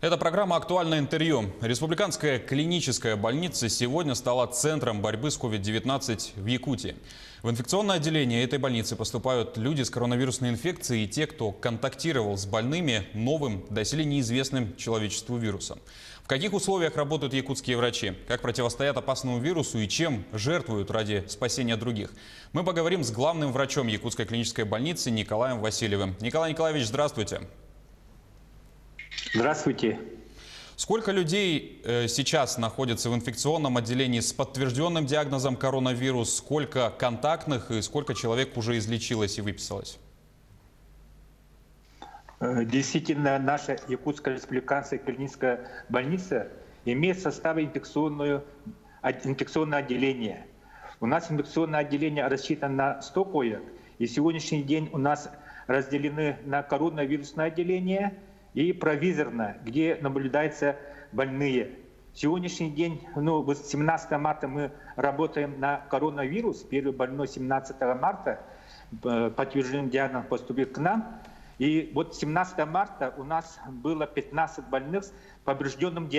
Это программа «Актуальное интервью». Республиканская клиническая больница сегодня стала центром борьбы с COVID-19 в Якутии. В инфекционное отделение этой больницы поступают люди с коронавирусной инфекцией и те, кто контактировал с больными новым, доселе неизвестным человечеству вирусом. В каких условиях работают якутские врачи, как противостоят опасному вирусу и чем жертвуют ради спасения других. Мы поговорим с главным врачом Якутской клинической больницы Николаем Васильевым. Николай Николаевич, здравствуйте. Здравствуйте. Сколько людей сейчас находится в инфекционном отделении с подтвержденным диагнозом коронавирус, сколько контактных и сколько человек уже излечилось и выписалось? Действительно, наша Якутская республиканская клиническая больница имеет в составе инфекционное отделение. У нас инфекционное отделение рассчитано на 100 коек, и сегодняшний день у нас разделены на коронавирусное отделение и провизорное, где наблюдаются больные. Сегодняшний день, 17 марта мы работаем на коронавирус. Первый больной 17 марта подтвержден диагноз поступил к нам. И вот 17 марта у нас было 15 больных с подтвержденным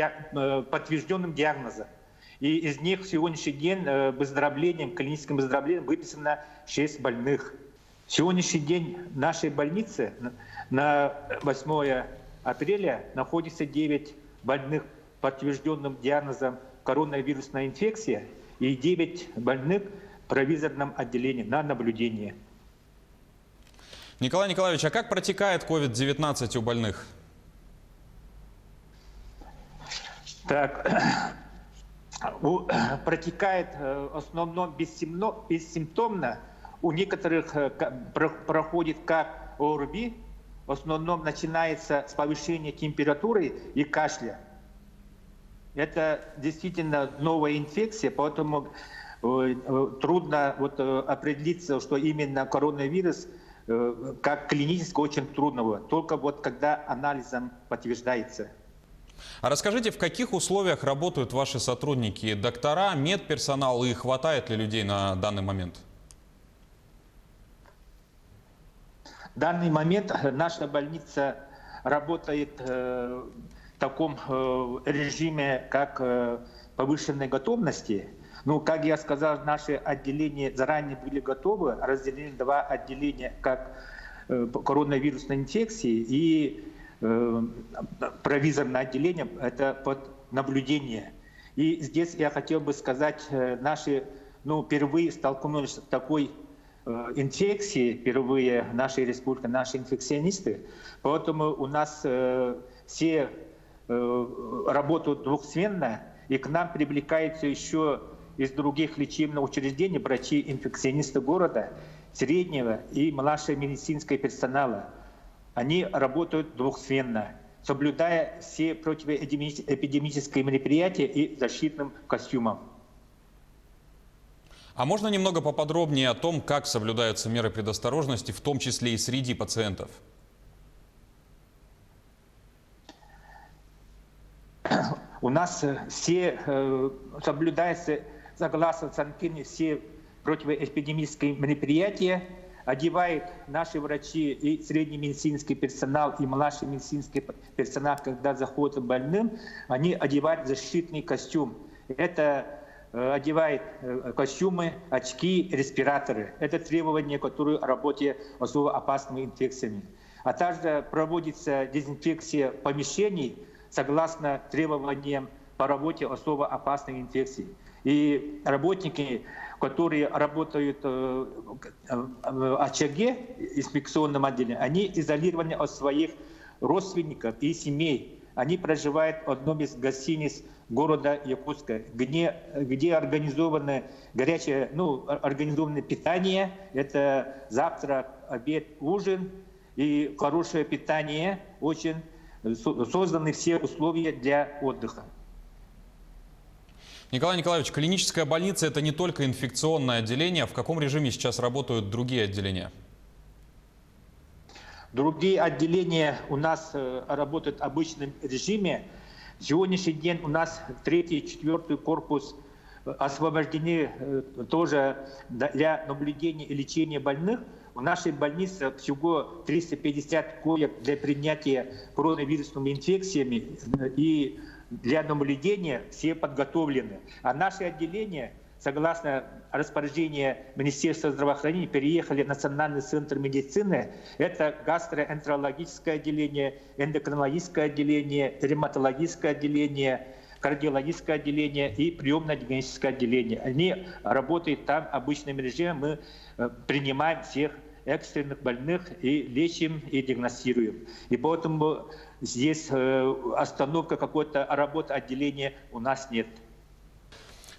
диагнозом. И из них в сегодняшний день клиническим выздоровлением выписано 6 больных. В сегодняшний день в нашей больнице на 8 апреля находится 9 больных с подтвержденным диагнозом коронавирусная инфекция и 9 больных в провизорном отделении на наблюдении. Николай Николаевич, а как протекает COVID-19 у больных? Так, протекает в основном бессимптомно. У некоторых проходит как ОРВИ. В основном начинается с повышения температуры и кашля. Это действительно новая инфекция, поэтому трудно определиться, что именно коронавирус, как клинически очень трудного, только когда анализом подтверждается. А расскажите, в каких условиях работают ваши сотрудники, доктора, медперсонал, и хватает ли людей на данный момент? В данный момент наша больница работает в таком режиме, как повышенной готовности. Как я сказал, наши отделения заранее были готовы, разделены два отделения, как коронавирусной инфекции и провизорное отделение, это под наблюдение. И здесь я хотел бы сказать, наши впервые столкнулись с такой инфекции, впервые в нашей республике, наши инфекционисты. Поэтому у нас все работают двухсменно, и к нам привлекаются еще из других лечебных учреждений врачи-инфекционисты города, среднего и младшего медицинского персонала. Они работают двухсменно, соблюдая все противоэпидемические мероприятия и защитным костюмом. А можно немного поподробнее о том, как соблюдаются меры предосторожности, в том числе и среди пациентов? У нас все соблюдаются, согласно санкции, все противоэпидемические мероприятия. Одевают наши врачи и средний медицинский персонал, и младший медицинский персонал, когда заходят к больным, они одевают защитный костюм. Это одевают костюмы, очки, респираторы. Это требования, которые работают с особо опасными инфекциями. А также проводится дезинфекция помещений согласно требованиям по работе особо опасных инфекций. И работники, которые работают в очаге, инфекционном отделе, они изолированы от своих родственников и семей. Они проживают в одном из гостиниц города Якутска, где организовано организованное питание. Это завтрак, обед, ужин и хорошее питание. Очень созданы все условия для отдыха. Николай Николаевич, клиническая больница – это не только инфекционное отделение. В каком режиме сейчас работают другие отделения? Другие отделения у нас работают в обычном режиме. В сегодняшний день у нас 3-й и 4-й корпус освобождены тоже для наблюдения и лечения больных. У нашей больницы всего 350 коек для принятия коронавирусными инфекциями, и для наблюдения все подготовлены. А наши отделения, согласно распоряжению Министерства здравоохранения, переехали в Национальный центр медицины. Это гастроэнтерологическое отделение, эндокринологическое отделение, ревматологическое отделение, кардиологическое отделение и приемно-диагностическое отделение. Они работают там обычным режимом. Мы принимаем всех экстренных больных и лечим, и диагностируем. И поэтому здесь остановка какой-то работы отделения у нас нет.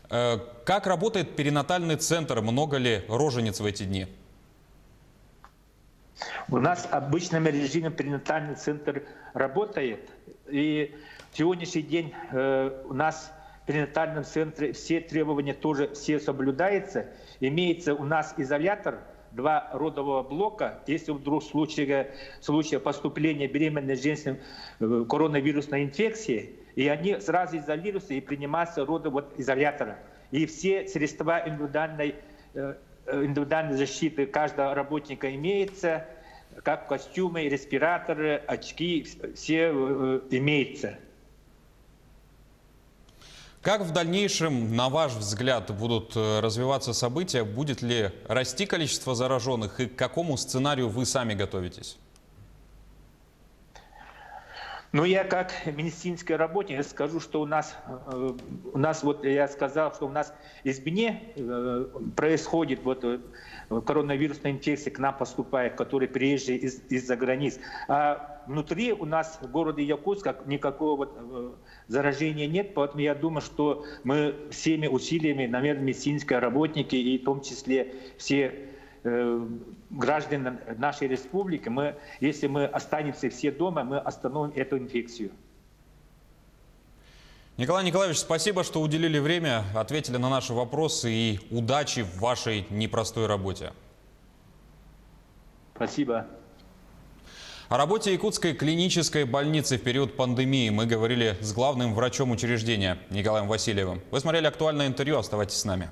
Как работает перинатальный центр? Много ли рожениц в эти дни? У нас в обычном режиме перинатальный центр работает. И в сегодняшний день у нас в перинатальном центре все требования тоже все соблюдаются. Имеется у нас изолятор, 2 родового блока. Если вдруг в случае поступления беременной женщины коронавирусной инфекции, и они сразу изолируются и принимаются роды изолятора. И все средства индивидуальной защиты каждого работника имеется, как костюмы, респираторы, очки, все имеются. Как в дальнейшем, на ваш взгляд, будут развиваться события? Будет ли расти количество зараженных и к какому сценарию вы сами готовитесь? Ну, я как медицинский работник скажу, что у нас я сказал, что у нас извне происходит коронавирусная инфекция, к нам поступает, которые приезжие из-за границ. А внутри у нас в городе Якутска никакого заражения нет, поэтому я думаю, что мы всеми усилиями, наверное, медицинские работники и в том числе все граждане нашей республики, если мы останемся все дома, мы остановим эту инфекцию. Николай Николаевич, спасибо, что уделили время, ответили на наши вопросы, и удачи в вашей непростой работе. Спасибо. О работе Якутской клинической больницы в период пандемии мы говорили с главным врачом учреждения Николаем Васильевым. Вы смотрели актуальное интервью, оставайтесь с нами.